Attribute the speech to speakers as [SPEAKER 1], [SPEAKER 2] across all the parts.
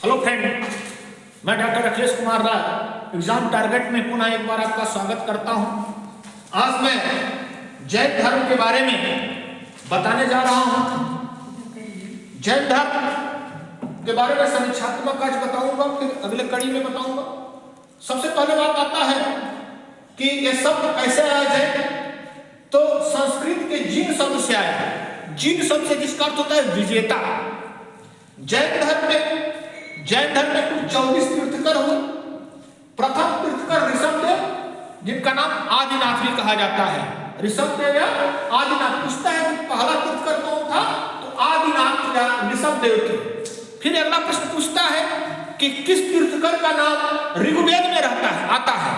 [SPEAKER 1] Hello friend, मैं doctor Akhilesh Kumar Rai exam target में पुनः एक बार आपका स्वागत करता हूं। आज मैं जैन धर्म के बारे में बताने जा रहा हूं। जैन धर्म के बारे में समीक्षात्मक आज बताऊंगा, फिर अगले कड़ी में बताऊंगा। सबसे पहले बात आता है कि यह शब्द कैसे आया जैन, तो संस्कृत के जीन शब्द से आया है। जीन शब्द से जिसका अर्थ होता है विजेता। जैन धर्म में कुल 24 तीर्थकर हुए। प्रथम तीर्थकर ऋषभदेव, जिनका नाम आदिनाथ भी कहा जाता है। ऋषभदेव या आदिनाथ। पूछता है कि पहला तीर्थकर कौन था, तो आदिनाथ या ऋषभदेव थे। फिर अगला प्रश्न पूछता है कि किस तीर्थकर का नाम ऋग्वेद में आता है।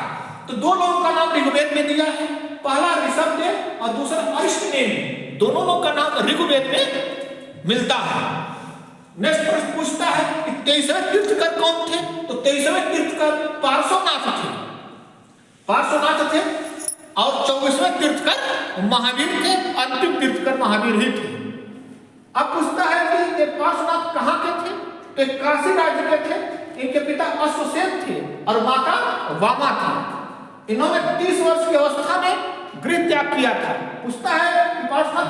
[SPEAKER 1] तो दो लोगों का नाम ऋग्वेद में दिया है, पहला ऋषभदेव और दूसरा अरिष्टनेमि। दोनों लोगों का नाम ऋग्वेद में मिलता है। नेक्स्ट प्रश्न पूछता है कि 23वें तीर्थकर कौन थे, तो 23वें तीर्थकर पार्श्वनाथ थे और 24वें तीर्थकर महावीर थे। अंतिम तीर्थकर महावीर ही थे। अब पूछता है कि ये पार्श्वनाथ कहाँ के थे, तो काशी राज्य के थे। इनके पिता अश्वसेन थे और माता वामा थी। इन्होंने 30 वर्ष की अवस्था में गृह त्याग किया था। पूछता है कि पार्श्वनाथ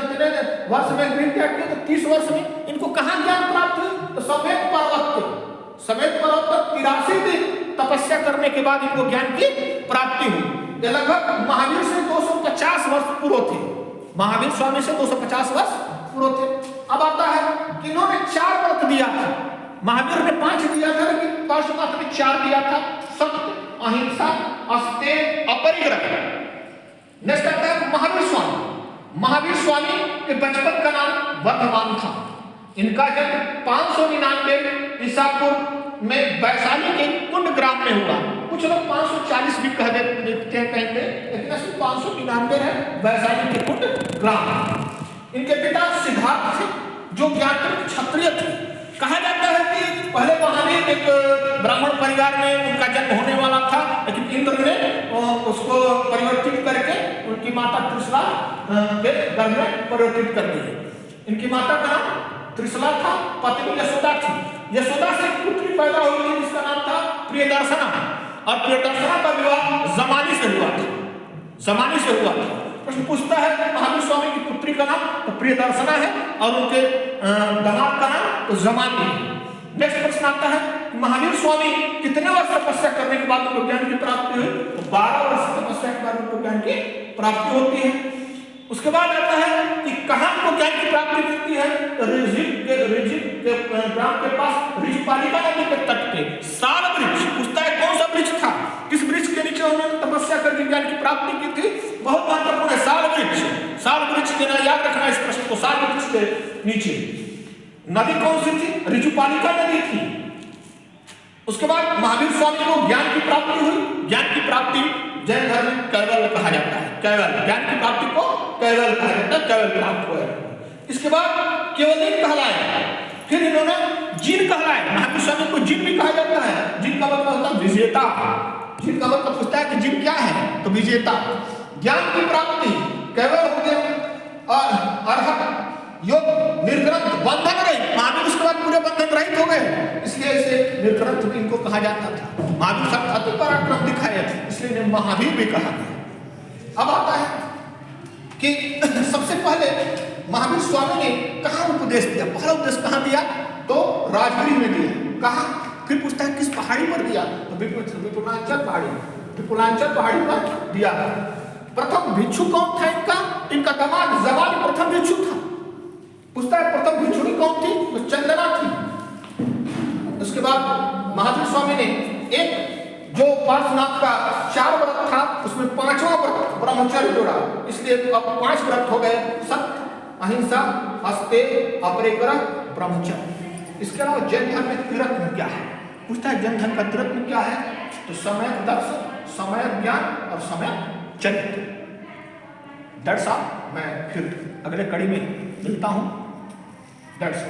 [SPEAKER 1] कितने वर्ष में गृह त्याग किया, तो 30 वर्ष में। इनको कहाँ ज्ञान प्राप्त हुई, तो समेत पर्वत पर 83 दिन तपस्या करने के बाद इनको ज्ञान की प्राप्ति हुई। ये लगभग महावीर से 250 वर्ष पूर्व थे। महावीर स्वामी से 250 वर्ष पूर्व थे। अब आता है कि इन्होंने 4 व्रत दिया था। महावीर ने 5 दिया था, लेकिन पार्श्वनाथ ने 4 दिया था। सत्य, अहिंसा, अस्तेय, अपरिग्रह। नेक्स्ट आता है महावीर स्वामी के बचपन का नाम वर्धमान था। इनका जन्म 599 ईसा पूर्व में वैशाली के कुंड ग्राम में हुआ। कुछ लोग 540 भी कह देते हैं कहीं पे, लेकिन असली 599 है, वैशाली के कुंड ग्राम। इनके पिता सिद्धार्थ थे, जो ज्ञात्री क्षत्रिय थे। कहा जाता है कि पहले महावीर एक ब्राह्मण परिवार में उनका जन्म होने वाला था, लेकिन इंद्र ने उसको परिवर्तित करके उनकी माता त्रिशला के गर्भ में परिवर्तित कर दी। इनकी माता का नाम त्रिशला था, पत्नी यशोदा थी। यशोदा से एक पुत्री पैदा हुई थी जिसका नाम था प्रियदर्शना, और प्रियदर्शना का विवाह जमानी से हुआ था। प्रश्न पूछता है महावीर स्वामी की पुत्री का नाम तो प्रियदर्शना है और उनके दामाद का नाम तो जमानी है। नेक्स्ट प्रश्न आता है महावीर स्वामी कितने वर्ष तपस्या करने के बाद उनको ज्ञान की प्राप्ति हुई, तो 12 वर्ष तपस्या के बाद उनको ज्ञान की प्राप्ति होती है। उसके बाद आता है कि कहाँ को ज्ञान की प्राप्ति मिलती है, तो ऋषिक के ग्राम के पास ऋषिपालिका नदी के तट पे साल वृक्ष। पूछता है कौन सा वृक्ष था, किस वृक्ष के नीचे उन्होंने तपस्या करके ज्ञान की प्राप्ति की थी। बहुत महत्वपूर्ण है साल वृक्ष देना, याद रखना इस प्रश्न को। साल वृक्ष के नीचे नदी कौन सी थी, ऋषिपालिका नदी थी। उसके बाद महावीर स्वामी को ज्ञान की प्राप्ति हुई। ज्ञान की प्राप्ति जैन धर्म में कैवल्य कहा जाता है। कैवल्य, ज्ञान की प्राप्ति को कैवल्य कहा जाता है। कैवल्य प्राप्त हुआ। इसके बाद केवलिन कहलाए, फिर इन्होंने जिन कहलाए। महावीर स्वामी को जिन भी कहा जाता है। जिन का मतलब होता है विजेता। जिन का मतलब पूछता है कि जिन क्या है, तो विजेता। ज्ञान की प्राप्ति कैवल्य हो गया और अरहत, योग, निर्ग्रंथ, बंधन रहित। महावीर उसके बाद पूरे बंधन रहित हो गए, इसलिए इसे निर्ग्रंथ भी इनको कहा जाता था। महावीर सब अति पराक्रम दिखाए, इसलिए इन्हें महावीर भी कहा गया। अब आता है कि सबसे पहले महावीर स्वामी ने कहाँ उपदेश दिया। पहला उपदेश कहाँ दिया, तो राजगृह में दिया। कहाँ, फिर पूछता है किस पहाड़ी पर दिया, तो विपुलांचल पहाड़ी पर दिया। प्रथम भिक्षु कौन था इनका दामाद जमानी प्रथम भिक्षु था। पूछता है प्रथम भिक्षुणी कौन थी, तो चंदना थी। उसके बाद महावीर स्वामी ने एक जो पार्श्वनाथ का 4 व्रत था, उसमें 5वां व्रत ब्रह्मचर्य जोड़ा, इसलिए अब 5 व्रत हो गए। सत्य, अहिंसा, अस्तेय, अपरिग्रह, ब्रह्मचर्य। इसके अलावा जैन धर्म में त्रिरत्न क्या है। पूछता है जैन धर्म का त्रिरत्न क्या है, तो समय दर्शन, समय ज्ञान और समय चरित्र। That's all. मैं फिर अगले कड़ी में मिलता हूँ। That's all.